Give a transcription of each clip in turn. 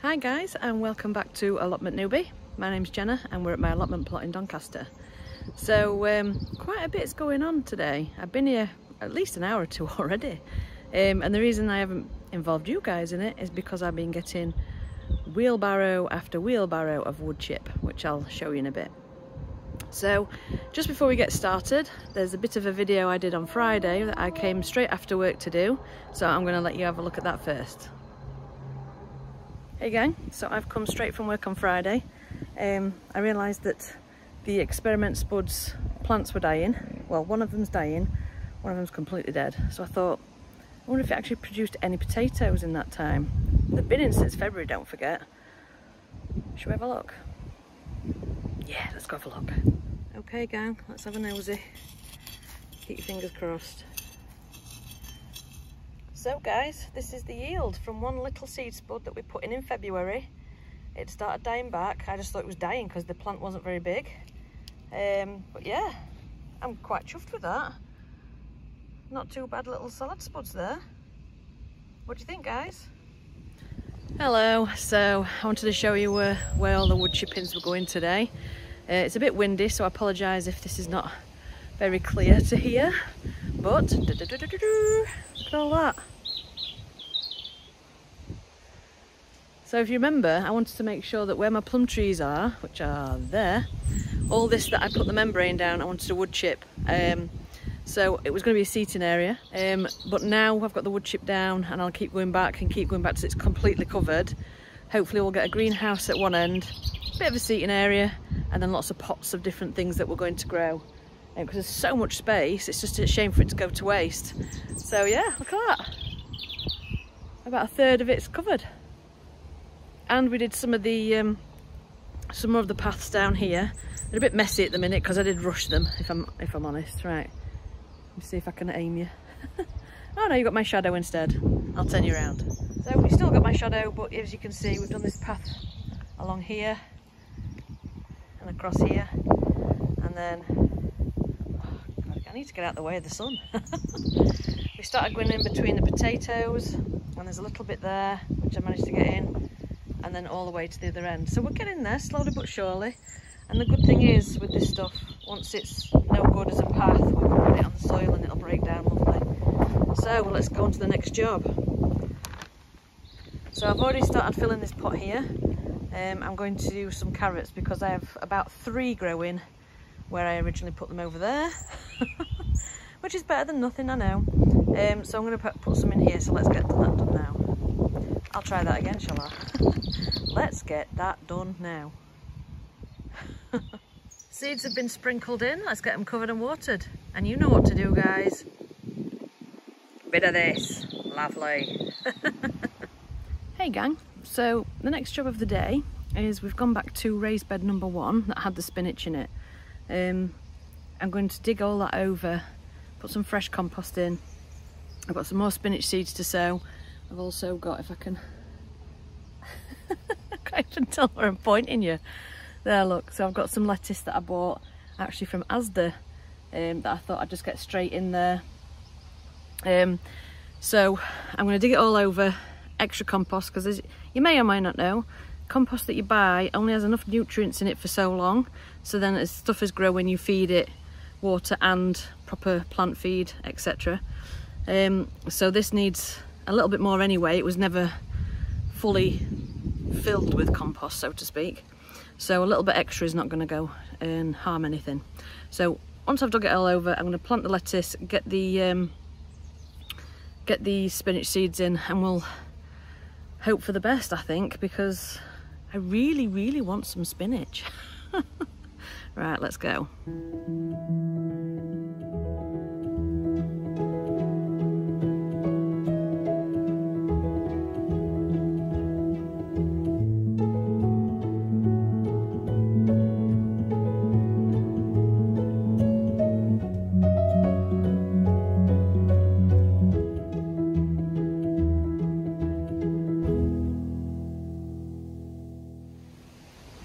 Hi guys, and welcome back to Allotment Newbie. My name's Jenna and we're at my allotment plot in Doncaster. So quite a bit's going on today. I've been here at least an hour or two already. And the reason I haven't involved you guys in it is because I've been getting wheelbarrow after wheelbarrow of wood chip, which I'll show you in a bit. So just before we get started, there's a bit of a video I did on Friday that I came straight after work to do. So I'm going to let you have a look at that first. Hey gang, so I've come straight from work on Friday. I realised that the experiment spuds plants were dying. Well, one of them's dying, one of them's completely dead. So I thought, I wonder if it actually produced any potatoes in that time. They've been in since February, don't forget. Should we have a look? Yeah, let's go have a look. Okay gang, let's have a nosy. Keep your fingers crossed. So guys, this is the yield from one little seed spud that we put in February. It started dying back. I just thought it was dying because the plant wasn't very big. But yeah, I'm quite chuffed with that. Not too bad little salad spuds there. What do you think, guys? Hello, so I wanted to show you where all the wood chippings were going today. It's a bit windy, so I apologise if this is not very clear to hear. But, look at all that. So if you remember, I wanted to make sure that where my plum trees are, which are there, all this that I put the membrane down, I wanted to wood chip. So it was going to be a seating area, but now I've got the wood chip down and I'll keep going back and keep going back till it's completely covered. Hopefully we'll get a greenhouse at one end, a bit of a seating area, and then lots of pots of different things that we're going to grow. Because there's so much space, it's just a shame for it to go to waste. So yeah, look at that. About a third of it's covered. And we did some of the some more of the paths down here. They're a bit messy at the minute because I did rush them, if I'm honest. Right, let me see if I can aim you. Oh no, you got my shadow instead. I'll turn you around. So we still got my shadow, but as you can see, we've done this path along here and across here, and then I need to get out of the way of the sun. We started going in between the potatoes, and there's a little bit there which I managed to get in, and then all the way to the other end. So we're getting there slowly but surely. And the good thing is with this stuff, once it's no good as a path, we can put it on the soil and it'll break down lovely. So let's go on to the next job. So I've already started filling this pot here. I'm going to do some carrots because I have about 3 growing where I originally put them over there. Which is better than nothing, I know. So I'm going to put some in here, so let's get that done now. I'll try that again, shall I? Let's get that done now. Seeds have been sprinkled in, let's get them covered and watered. And you know what to do, guys. Bit of this, lovely. Hey gang, so the next job of the day is we've gone back to raised bed number 1 that had the spinach in it. I'm going to dig all that over, put some fresh compost in. I've got some more spinach seeds to sow. I've also got, if I can, I can't even tell where I'm pointing you. There, look, so I've got some lettuce that I bought actually from Asda that I thought I'd just get straight in there. So I'm going to dig it all over, extra compost, because as you may or may not know, compost that you buy only has enough nutrients in it for so long, so then as stuff is growing you feed it water and proper plant feed, etc. So this needs a little bit more anyway. It was never fully filled with compost, so to speak, so a little bit extra is not going to go and harm anything. So once I've dug it all over, I'm going to plant the lettuce, get the spinach seeds in, and we'll hope for the best, I think, because I really, really want some spinach. Right, let's go.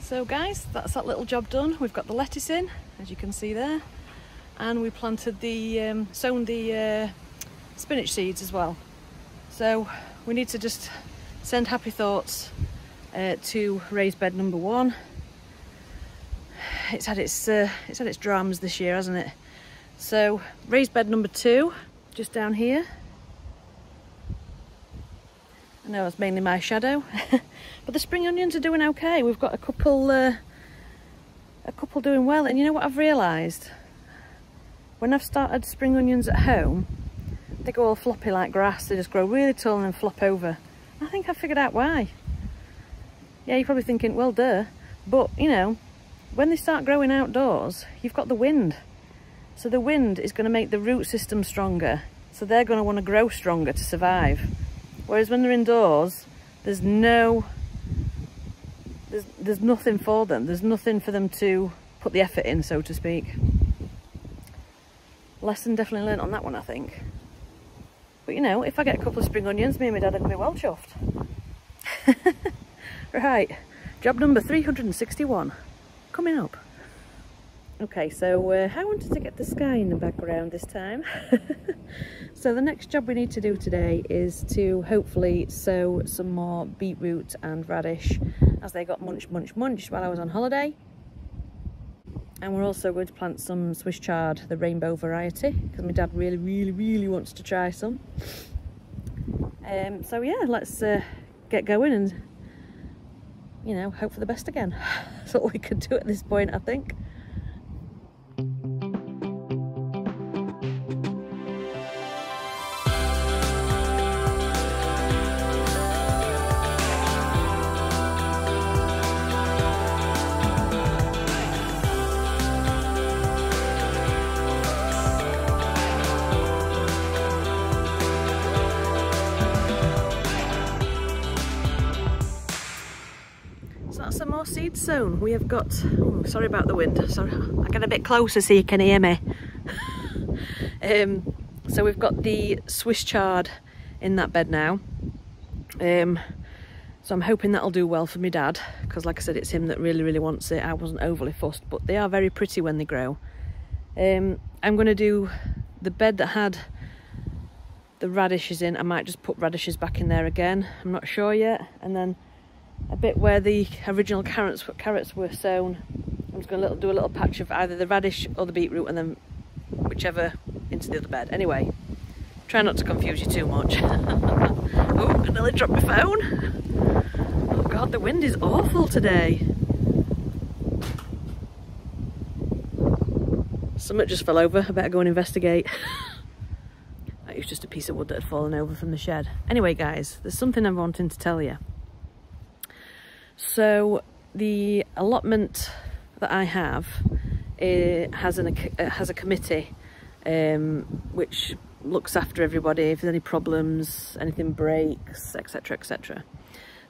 So guys, that's that little job done. We've got the lettuce in, as you can see there, and we planted the sown the spinach seeds as well. So we need to just send happy thoughts to raised bed number 1. It's had its dramas this year, hasn't it? So raised bed number 2, just down here. I know it's mainly my shadow, but the spring onions are doing okay. We've got a couple doing well, and you know what I've realised? When I've started spring onions at home, they go all floppy like grass. They just grow really tall and then flop over. I think I figured out why. Yeah, you're probably thinking, well, duh. But, you know, when they start growing outdoors, you've got the wind. So the wind is going to make the root system stronger. So they're going to want to grow stronger to survive. Whereas when they're indoors, there's nothing for them. There's nothing for them to put the effort in, so to speak. Lesson definitely learnt on that one, I think. But you know, if I get a couple of spring onions, me and my dad are going to be well chuffed. Right, job number 361 coming up. Okay, so I wanted to get the sky in the background this time. So the next job we need to do today is to hopefully sow some more beetroot and radish, as they got munched while I was on holiday. And we're also going to plant some Swiss chard, the rainbow variety, because my dad really wants to try some. So yeah, let's get going and, you know, hope for the best again. That's what we could do at this point, I think. Some more seeds sown. We have got, oh, sorry about the wind, sorry, I'll get a bit closer so you can hear me. So we've got the Swiss chard in that bed now. So I'm hoping that'll do well for my dad, because like I said, it's him that really wants it. I wasn't overly fussed, but they are very pretty when they grow. I'm going to do the bed that had the radishes in. I might just put radishes back in there again, I'm not sure yet. And then a bit where the original carrots were sown, I'm just going to do a little patch of either the radish or the beetroot, and then whichever into the other bed. Anyway, try not to confuse you too much. Oh, I nearly dropped my phone. Oh god, the wind is awful today. Something just fell over, I better go and investigate. That was just a piece of wood that had fallen over from the shed. Anyway guys, there's something I'm wanting to tell you. So the allotment that I have has a committee which looks after everybody if there's any problems, anything breaks, etc, etc.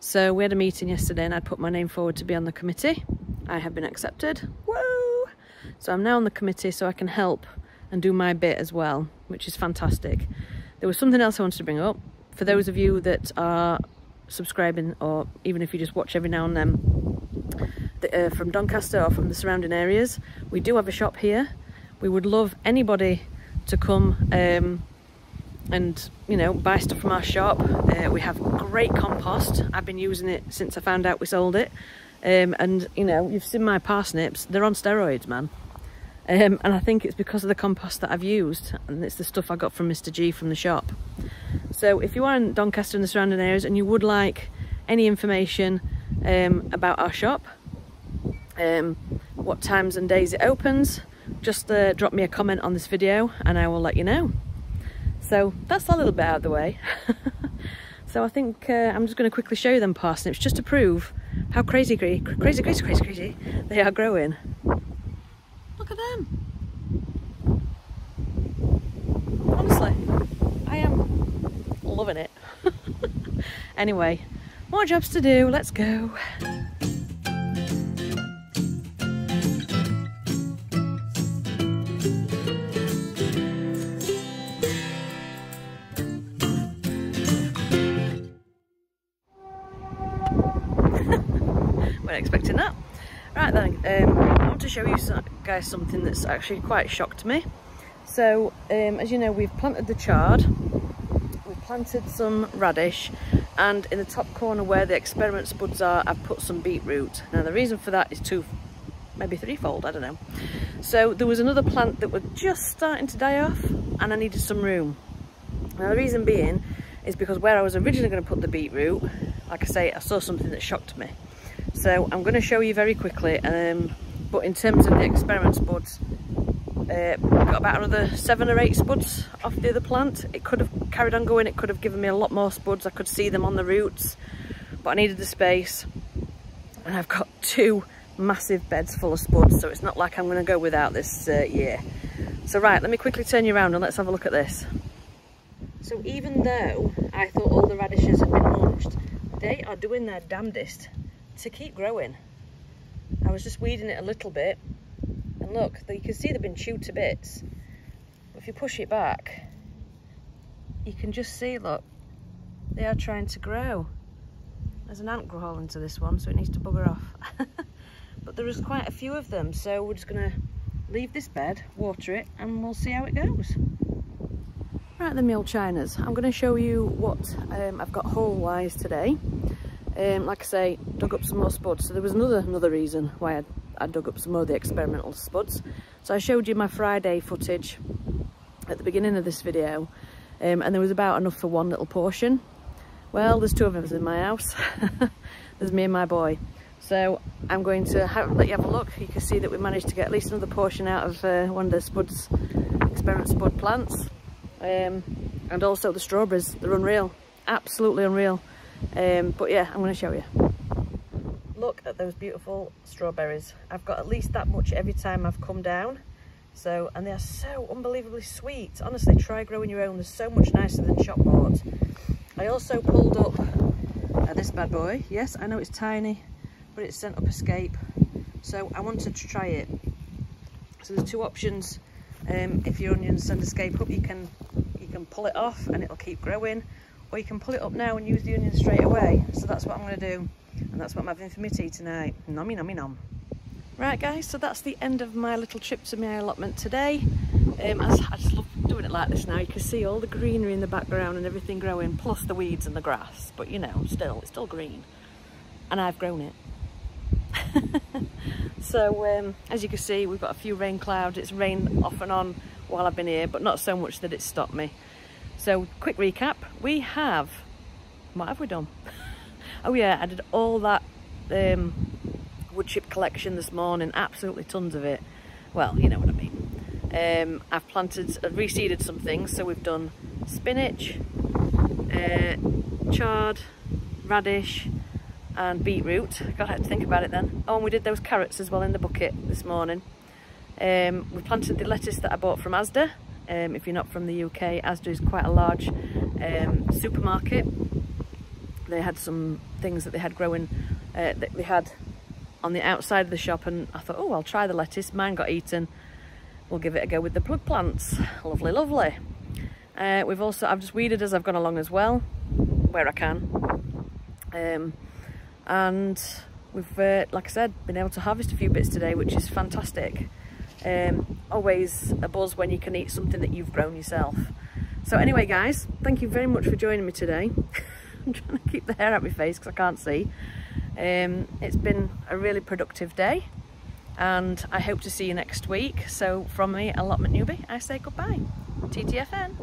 So we had a meeting yesterday and I put my name forward to be on the committee. I have been accepted. Woo! So I'm now on the committee, so I can help and do my bit as well, which is fantastic. There was something else I wanted to bring up. For those of you that are subscribing, or even if you just watch every now and then from Doncaster or from the surrounding areas, we do have a shop here. We would love anybody to come and, you know, buy stuff from our shop. We have great compost. I've been using it since I found out we sold it, and you know, you've seen my parsnips, they're on steroids, man. And I think it's because of the compost that I've used, and it's the stuff I got from Mr. G from the shop. So if you are in Doncaster and the surrounding areas and you would like any information about our shop, what times and days it opens, just drop me a comment on this video and I will let you know. So that's a little bit out of the way. So I think I'm just going to quickly show you them parsnips just to prove how crazy they are growing. Look at them. Honestly, I am loving it. Anyway, more jobs to do, let's go. Weren't expecting that. Right then, I want to show you guys something that's actually quite shocked me. So, as you know, we've planted the chard, we've planted some radish, and in the top corner where the experiment spuds are, I've put some beetroot. Now the reason for that is maybe threefold, I don't know. So there was another plant that was just starting to die off and I needed some room. Now the reason being is because where I was originally going to put the beetroot, like I say, I saw something that shocked me. So I'm going to show you very quickly, but in terms of the experiment spuds, I've got about another 7 or 8 spuds off the other plant. It could have carried on going, it could have given me a lot more spuds, I could see them on the roots, but I needed the space. And I've got 2 massive beds full of spuds, so it's not like I'm going to go without this year. So right, let me quickly turn you around and let's have a look at this. So even though I thought all the radishes had been mulched, they are doing their damnedest to keep growing. I was just weeding it a little bit, and look, you can see they've been chewed to bits. If you push it back, you can just see, look, they are trying to grow. There's an ant crawling into this one, so it needs to bugger off. But there is quite a few of them, so we're just going to leave this bed, water it, and we'll see how it goes. Right then, my old chinas, I'm going to show you what I've got hole-wise today. Like I say, dug up some more spuds. So there was another reason why I dug up some more of the experimental spuds. So I showed you my Friday footage at the beginning of this video, and there was about enough for one little portion. Well, there's 2 of us in my house. There's me and my boy. So I'm going to let you have a look. You can see that we managed to get at least another portion out of one of the spuds, experiment spud plants. And also the strawberries, they're unreal, absolutely unreal. But yeah, I'm going to show you. Look at those beautiful strawberries. I've got at least that much every time I've come down. So, and they are so unbelievably sweet. Honestly, try growing your own. They're so much nicer than shop bought. I also pulled up this bad boy. Yes, I know it's tiny, but it's sent up escape. So I wanted to try it. So there's 2 options. If your onions send escape up, you can pull it off and it'll keep growing, or you can pull it up now and use the onions straight away. So that's what I'm going to do, and that's what I'm having for my tea tonight. Nommy nommy nom. Right guys, so that's the end of my little trip to my allotment today. I just love doing it like this now. You can see all the greenery in the background and everything growing, plus the weeds and the grass, but you know, it's still green, and I've grown it. So as you can see, we've got a few rain clouds. It's rained off and on while I've been here, but not so much that it stopped me. So quick recap, what have we done? Oh yeah, I did all that wood chip collection this morning, absolutely tons of it. Well, you know what I mean. I've reseeded some things, so we've done spinach, chard, radish, and beetroot. God, I had to think about it then. Oh, and we did those carrots as well in the bucket this morning. We planted the lettuce that I bought from Asda. If you're not from the UK, Asda is quite a large supermarket. They had some things that they had growing, that they had on the outside of the shop, and I thought, oh, I'll try the lettuce. Mine got eaten. We'll give it a go with the plug plants. Lovely, lovely. I've just weeded as I've gone along as well, where I can. And we've, like I said, been able to harvest a few bits today, which is fantastic. Always a buzz when you can eat something that you've grown yourself. So anyway guys, thank you very much for joining me today. I'm trying to keep the hair out my face because I can't see. It's been a really productive day, and I hope to see you next week. So from me, Allotment Newbie, I say goodbye. TTFN.